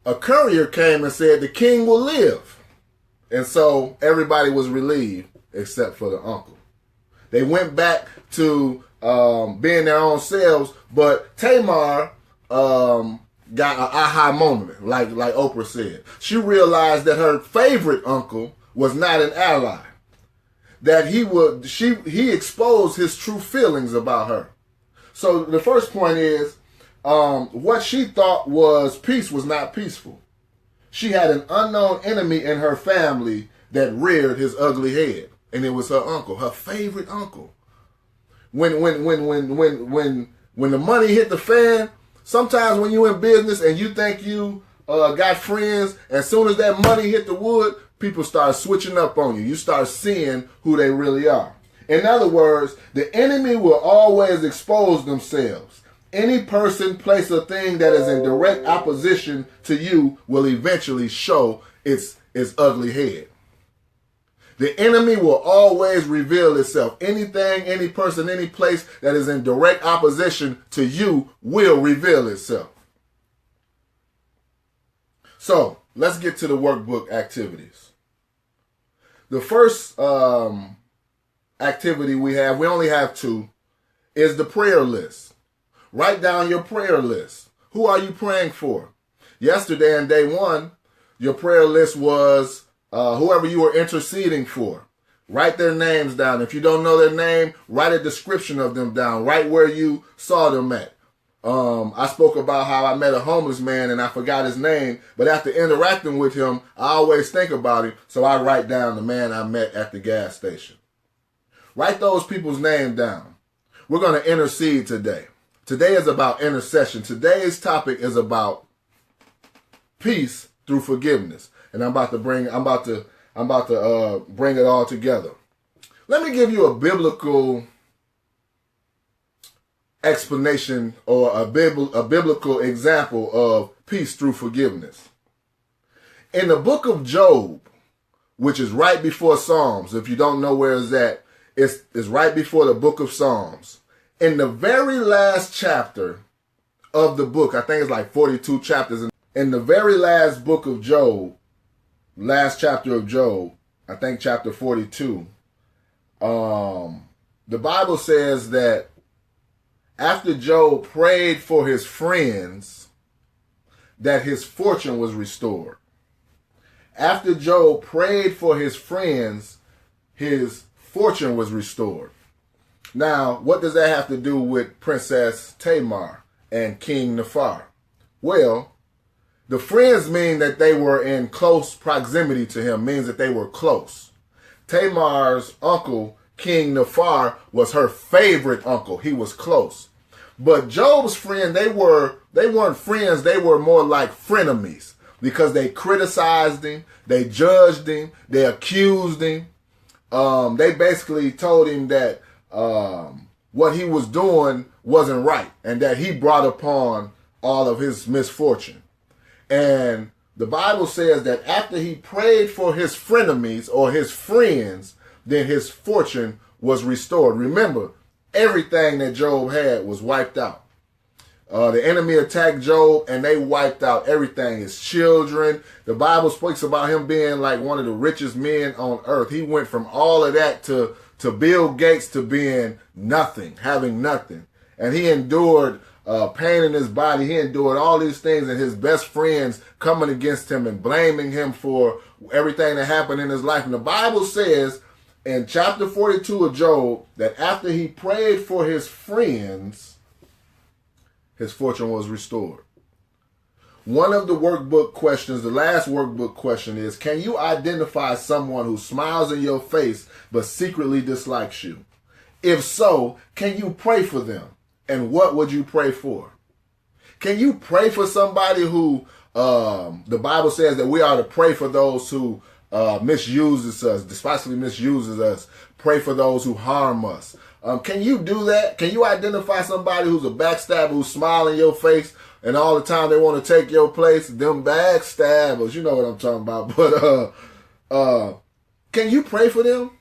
a courier came and said, the king will live. And so everybody was relieved except for the uncle. They went back to being their own selves, but Tamar got an aha moment, like Oprah said. She realized that her favorite uncle was not an ally. That he exposed his true feelings about her. So the first point is, what she thought was peace was not peaceful. She had an unknown enemy in her family that reared his ugly head, and it was her uncle, her favorite uncle. When the money hit the fan, sometimes when you're in business and you think you got friends, as soon as that money hit the wood, people start switching up on you. You start seeing who they really are. In other words, the enemy will always expose themselves. Any person, place, or thing that is in direct opposition to you will eventually show its ugly head. The enemy will always reveal itself. Anything, any person, any place that is in direct opposition to you will reveal itself. So, let's get to the workbook activities. The first activity we only have two, is the prayer list. Write down your prayer list. Who are you praying for? Yesterday in day one, your prayer list was whoever you were interceding for. Write their names down. If you don't know their name, write a description of them down. Write where you saw them at. I spoke about how I met a homeless man and I forgot his name, but after interacting with him, I always think about him, so I write down the man I met at the gas station. Write those people's names down. We're going to intercede today. Today is about intercession. Today's topic is about peace through forgiveness. And I'm about to bring it all together. Let me give you a biblical explanation or a biblical example of peace through forgiveness. In the book of Job, which is right before Psalms, if you don't know where it's at, it's right before the book of Psalms. In the very last chapter of the book, I think it's like 42 chapters. In the very last book of Job, last chapter of Job, I think chapter 42, the Bible says that after Job prayed for his friends, that his fortune was restored. After Job prayed for his friends, his fortune was restored. Now, what does that have to do with Princess Tamar and King Nafar? Well, the friends mean that they were in close proximity to him, means that they were close. Tamar's uncle, King Nafar, was her favorite uncle. He was close. But Job's friend, they weren't friends, they were more like frenemies because they criticized him, they judged him, they accused him. They basically told him that what he was doing wasn't right and that he brought upon all of his misfortune. And the Bible says that after he prayed for his frenemies or his friends, then his fortune was restored. Remember, everything that Job had was wiped out. The enemy attacked Job and they wiped out everything. His children. The Bible speaks about him being like one of the richest men on earth. He went from all of that to Bill Gates to being nothing, having nothing. And he endured pain in his body. He endured all these things, and his best friends coming against him and blaming him for everything that happened in his life. And the Bible says in chapter 42 of Job that after he prayed for his friends, his fortune was restored. One of the workbook questions, the last workbook question is, can you identify someone who smiles in your face but secretly dislikes you? If so, can you pray for them? And what would you pray for? Can you pray for somebody who, the Bible says that we are to pray for those who misuses us, despitefully misuses us. Pray for those who harm us. Can you do that? Can you identify somebody who's a backstabber, who's smiling in your face, and all the time they want to take your place? Them backstabbers, you know what I'm talking about. But can you pray for them?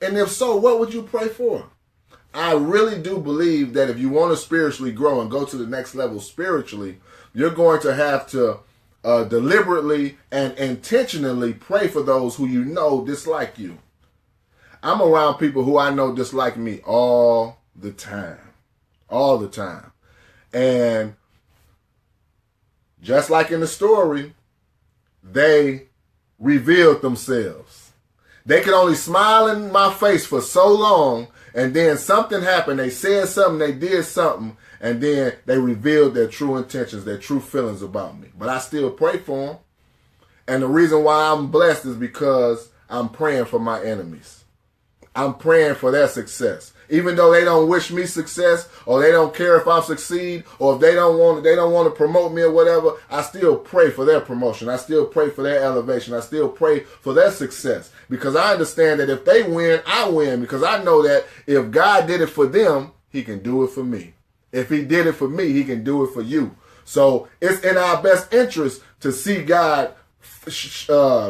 And if so, what would you pray for? I really do believe that if you want to spiritually grow and go to the next level spiritually, you're going to have to deliberately and intentionally pray for those who you know dislike you. I'm around people who I know dislike me all the time. All the time. And just like in the story, they revealed themselves. They could only smile in my face for so long, and then something happened. They said something, they did something, and then they revealed their true intentions, their true feelings about me. But I still pray for them. And the reason why I'm blessed is because I'm praying for my enemies. I'm praying for their success. Even though they don't wish me success, or they don't care if I succeed, or if they don't want to promote me or whatever, I still pray for their promotion. I still pray for their elevation. I still pray for their success, because I understand that if they win, I win, because I know that if God did it for them, he can do it for me. If he did it for me, he can do it for you. So it's in our best interest to see God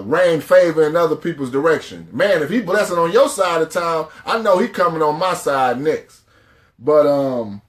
rain favor in other people's direction. Man, if he blessing on your side of town, I know he coming on my side next. But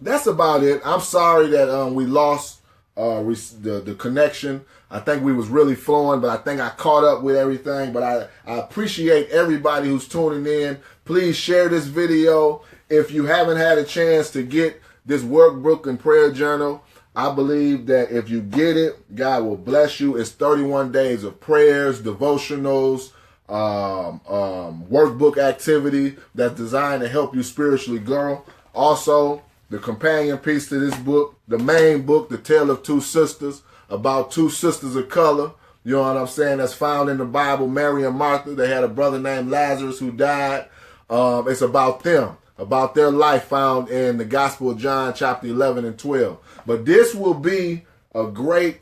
that's about it. I'm sorry that we lost the connection. I think we was really flowing, but I think I caught up with everything. But I appreciate everybody who's tuning in. Please share this video. If you haven't had a chance to get this workbook and prayer journal, I believe that if you get it, God will bless you. It's 31 days of prayers, devotionals, workbook activity that's designed to help you spiritually grow. Also, the companion piece to this book, the main book, The Tale of Two Sisters, about two sisters of color. You know what I'm saying? That's found in the Bible, Mary and Martha. They had a brother named Lazarus who died. It's about them, about their life, found in the Gospel of John, chapter 11 and 12. But this will be a great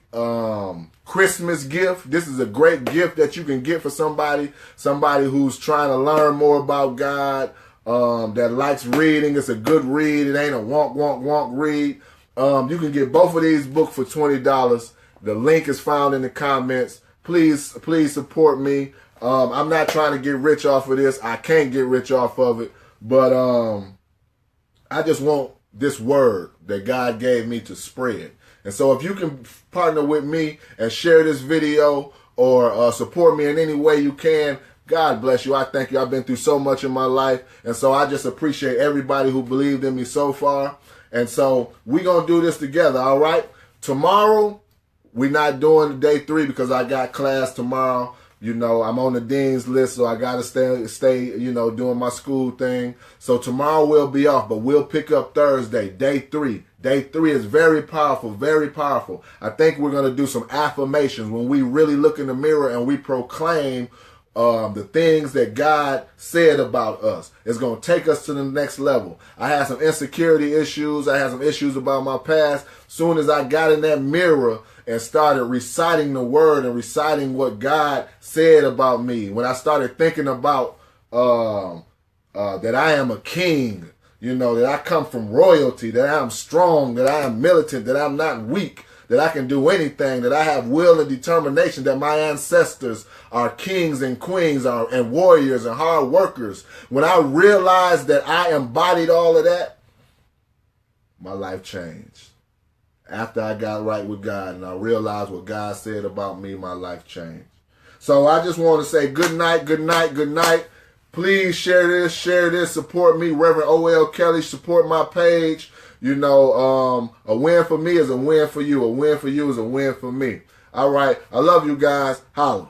Christmas gift. This is a great gift that you can get for somebody who's trying to learn more about God, that likes reading. It's a good read. It ain't a wonk read. You can get both of these books for $20. The link is found in the comments. Please support me. I'm not trying to get rich off of this. I can't get rich off of it. But I just want this word that God gave me to spread. And so if you can partner with me and share this video or support me in any way you can, God bless you. I thank you. I've been through so much in my life. And so I just appreciate everybody who believed in me so far. And so we're going to do this together, all right? Tomorrow, we're not doing day 3 because I got class tomorrow. You know, I'm on the dean's list, so I got to stay, you know, doing my school thing. So tomorrow we'll be off, but we'll pick up Thursday, day 3. Day 3 is very powerful, very powerful. I think we're going to do some affirmations when we really look in the mirror and we proclaim the things that God said about us. It's going to take us to the next level. I had some insecurity issues. I had some issues about my past. Soon as I got in that mirror and started reciting the word and reciting what God said about me, when I started thinking about that I am a king, you know, that I come from royalty, that I am strong, that I am militant, that I'm not weak, that I can do anything, that I have will and determination, that my ancestors are kings and queens and warriors and hard workers. When I realized that I embodied all of that, my life changed. After I got right with God and I realized what God said about me, my life changed. So I just want to say good night, good night, good night. Please share this, support me, Reverend O.L. Kelley, support my page. You know, a win for me is a win for you. A win for you is a win for me. All right. I love you guys. Holla.